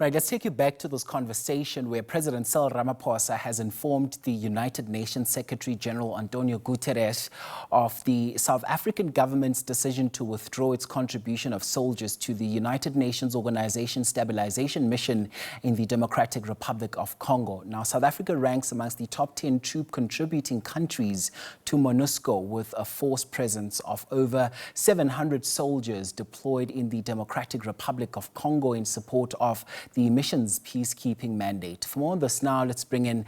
Right, let's take you back to this conversation where President Cyril Ramaphosa has informed the United Nations Secretary General Antonio Guterres of the South African government's decision to withdraw its contribution of soldiers to the United Nations Organization Stabilisation mission in the Democratic Republic of Congo. Now, South Africa ranks amongst the top 10 troop contributing countries to Monusco, with a force presence of over 700 soldiers deployed in the Democratic Republic of Congo in support of the mission's peacekeeping mandate. For more on this now, let's bring in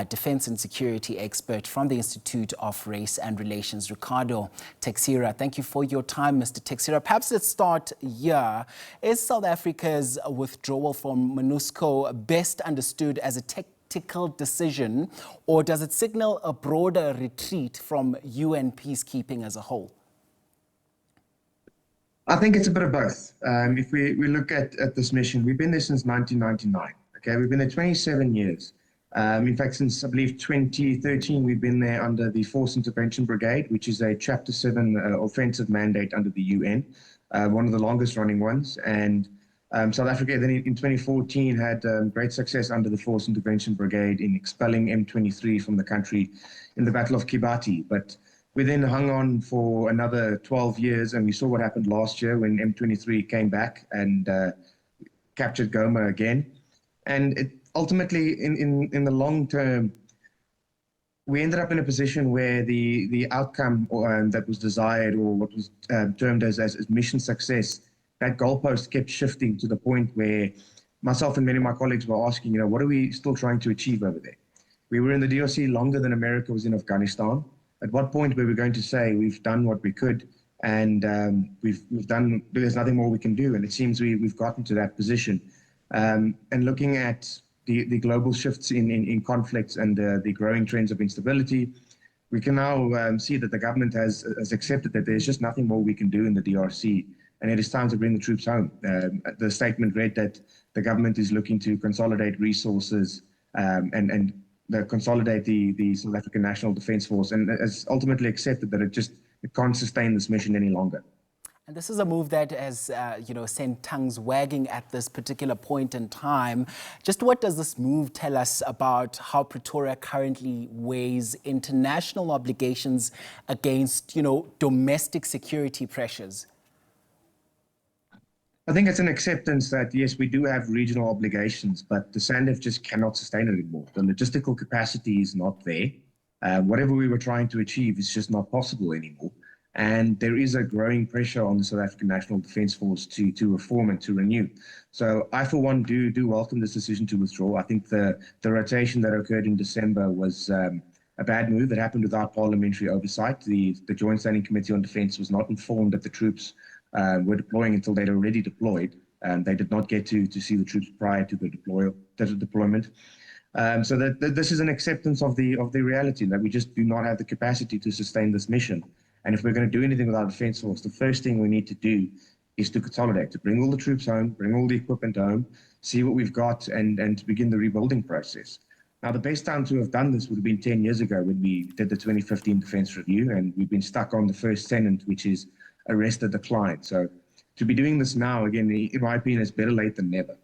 defense and security expert from the Institute of Race and Relations, Ricardo Teixera. Thank you for your time, Mr. Teixera. Perhaps let's start here. Is South Africa's withdrawal from Monusco best understood as a tactical decision, or does it signal a broader retreat from UN peacekeeping as a whole? I think it's a bit of both. If we look at this mission, we've been there since 1999. Okay, we've been there 27 years. In fact, since I believe 2013, we've been there under the Force Intervention Brigade, which is a Chapter 7 offensive mandate under the UN, one of the longest running ones. And South Africa then in 2014 had great success under the Force Intervention Brigade in expelling M23 from the country in the Battle of Kibati. But we then hung on for another 12 years, and we saw what happened last year when M23 came back and captured Goma again. And it, ultimately, in the long term, we ended up in a position where the outcome that was desired, or what was termed as mission success, that goalpost kept shifting to the point where myself and many of my colleagues were asking, what are we still trying to achieve over there? We were in the DRC longer than America was in Afghanistan. At what point were we going to say we've done what we could and we've done, there's nothing more we can do? And it seems we've gotten to that position. And looking at the global shifts in conflicts and the growing trends of instability, we can now see that the government has accepted that there's just nothing more we can do in the DRC, and it is time to bring the troops home. The statement read that the government is looking to consolidate resources and consolidate the South African National Defence Force, and has ultimately accepted that it can't sustain this mission any longer. And this is a move that has, sent tongues wagging at this particular point in time. Just what does this move tell us about how Pretoria currently weighs international obligations against, domestic security pressures? I think it's an acceptance that, yes, we do have regional obligations, but the SANDF just cannot sustain it anymore. The logistical capacity is not there. Whatever we were trying to achieve is just not possible anymore. And there is a growing pressure on the South African National Defence Force to reform and to renew. So I, for one, do welcome this decision to withdraw. I think the rotation that occurred in December was a bad move. It happened without parliamentary oversight. The Joint Standing Committee on Defence was not informed that the troops were deploying until they'd already deployed. They did not get to see the troops prior to the deployment. So that this is an acceptance of the reality that we just do not have the capacity to sustain this mission. And if we're going to do anything with our defence force, the first thing we need to do is to consolidate, to bring all the troops home, bring all the equipment home, see what we've got, and to begin the rebuilding process. Now, the best time to have done this would have been 10 years ago when we did the 2015 Defence Review, and we've been stuck on the first tenant, which is arrested the client. So to be doing this now, again, in my opinion, is better late than never.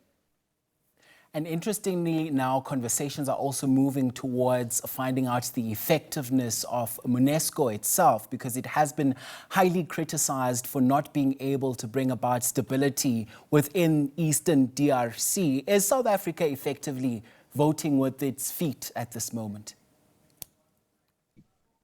And interestingly, now conversations are also moving towards finding out the effectiveness of Monusco itself, because it has been highly criticized for not being able to bring about stability within Eastern DRC. Is South Africa effectively voting with its feet at this moment?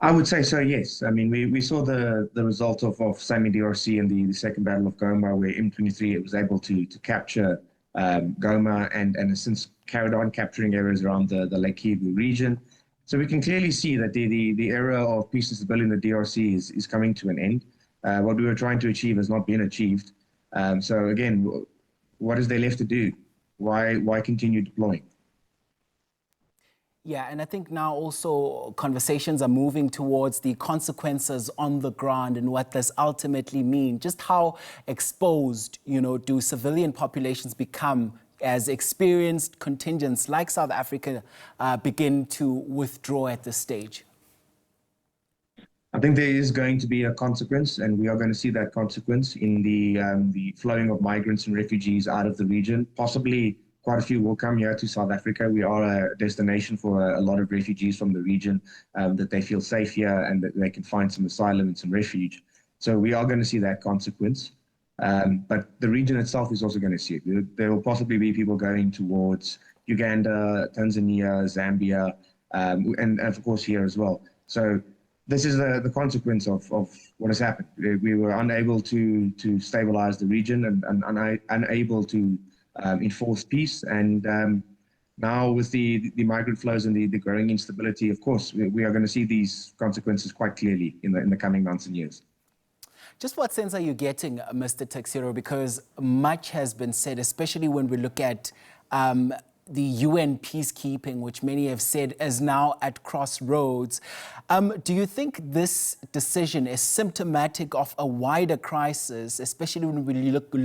I would say so, yes. I mean, we saw the result of SAMI DRC in the Second Battle of Goma, where M23 was able to capture Goma and has since carried on capturing areas around the Lake Kivu region. So we can clearly see that the era of peace and stability in the DRC is coming to an end. What we were trying to achieve has not been achieved. So again, what is there left to do? Why continue deploying? Yeah, and I think now also conversations are moving towards the consequences on the ground and what this ultimately means. Just how exposed, do civilian populations become as experienced contingents like South Africa begin to withdraw at this stage? I think there is going to be a consequence, and we are going to see that consequence in the flowing of migrants and refugees out of the region, possibly quite a few will come here to South Africa. We are a destination for a lot of refugees from the region, that they feel safe here and that they can find some asylum and some refuge. So we are going to see that consequence. But the region itself is also going to see it. There will possibly be people going towards Uganda, Tanzania, Zambia, and of course here as well. So this is the consequence of what has happened. We were unable to stabilize the region and unable to enforce peace. And now with the migrant flows and the growing instability, of course, we are going to see these consequences quite clearly in the coming months and years. Just what sense are you getting, Mr. Teixera? Because much has been said, especially when we look at the UN peacekeeping, which many have said is now at crossroads. Do you think this decision is symptomatic of a wider crisis, especially when we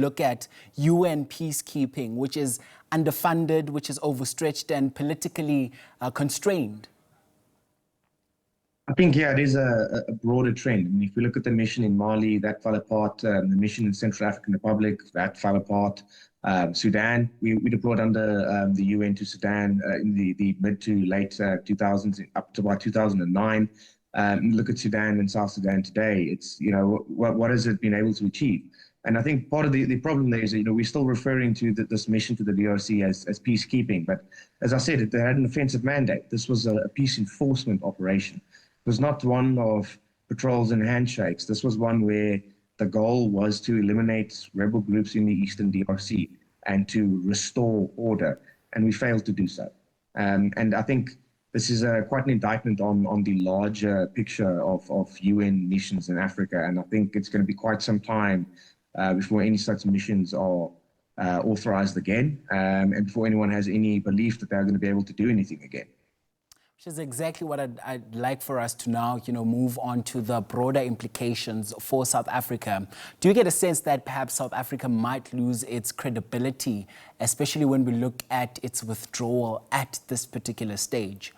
look at UN peacekeeping, which is underfunded, which is overstretched and politically constrained? I think, yeah, it is a broader trend. I mean, if we look at the mission in Mali, that fell apart. The mission in Central African Republic, that fell apart. Sudan, we deployed under the UN to Sudan in the mid to late 2000s, up to about 2009. Look at Sudan and South Sudan today. It's, what has it been able to achieve? And I think part of the problem there is that, we're still referring to this mission to the DRC as peacekeeping. But as I said, they had an offensive mandate. This was a peace enforcement operation. It was not one of patrols and handshakes. This was one where the goal was to eliminate rebel groups in the eastern DRC and to restore order, and we failed to do so. And I think this is quite an indictment on the larger picture of UN missions in Africa, and I think it's going to be quite some time before any such missions are authorized again, and before anyone has any belief that they're going to be able to do anything again. Which is exactly what I'd like for us to now, move on to the broader implications for South Africa. Do you get a sense that perhaps South Africa might lose its credibility, especially when we look at its withdrawal at this particular stage?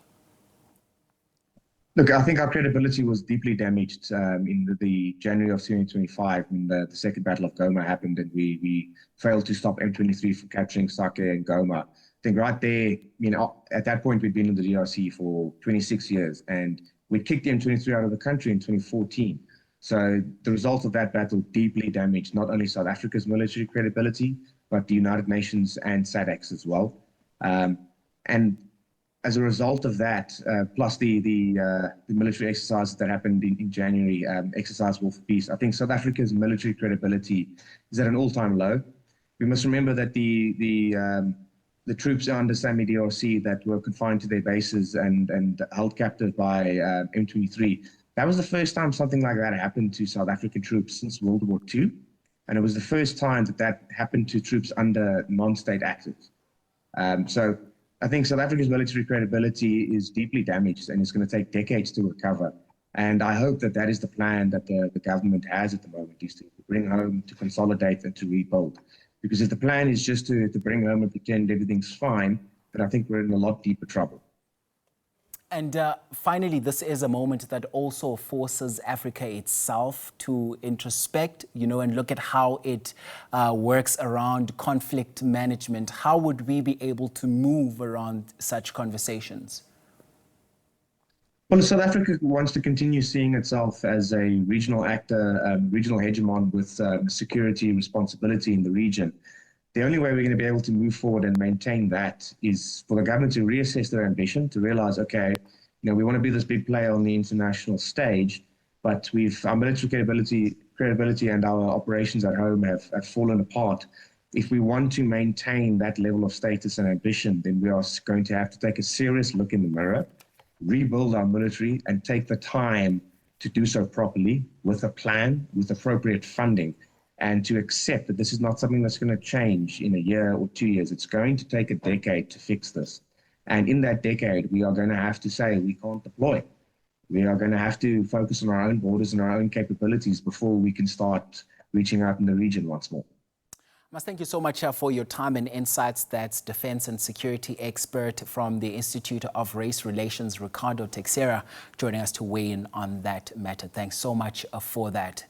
Look, I think our credibility was deeply damaged in the January of 2025 when the Second Battle of Goma happened and we failed to stop M23 from capturing Sake and Goma. I think right there, at that point, we'd been in the DRC for 26 years and we kicked M23 out of the country in 2014. So the result of that battle deeply damaged not only South Africa's military credibility, but the United Nations and SADC as well. And as a result of that, plus the military exercises that happened in January, Exercise War for Peace, I think South Africa's military credibility is at an all-time low. We must remember that the troops under SAMI DRC that were confined to their bases and held captive by M23, that was the first time something like that happened to South African troops since World War II. And it was the first time that happened to troops under non-state actors. So I think South Africa's military credibility is deeply damaged and it's going to take decades to recover. And I hope that is the plan that the government has at the moment, is to bring home, to consolidate and to rebuild. Because if the plan is just to bring home and pretend everything's fine, then I think we're in a lot deeper trouble. And finally, this is a moment that also forces Africa itself to introspect, and look at how it works around conflict management. How would we be able to move around such conversations? Well, South Africa wants to continue seeing itself as a regional actor, regional hegemon with security responsibility in the region. The only way we're going to be able to move forward and maintain that is for the government to reassess their ambition, to realize, okay, we want to be this big player on the international stage, but our military credibility and our operations at home have fallen apart. If we want to maintain that level of status and ambition, then we are going to have to take a serious look in the mirror, rebuild our military, and take the time to do so properly with a plan, with appropriate funding, and to accept that this is not something that's going to change in a year or 2 years. It's going to take a decade to fix this. And in that decade, we are going to have to say we can't deploy. We are going to have to focus on our own borders and our own capabilities before we can start reaching out in the region once more. I must thank you so much for your time and insights. That's defense and security expert from the Institute of Race Relations, Ricardo Teixera, joining us to weigh in on that matter. Thanks so much for that.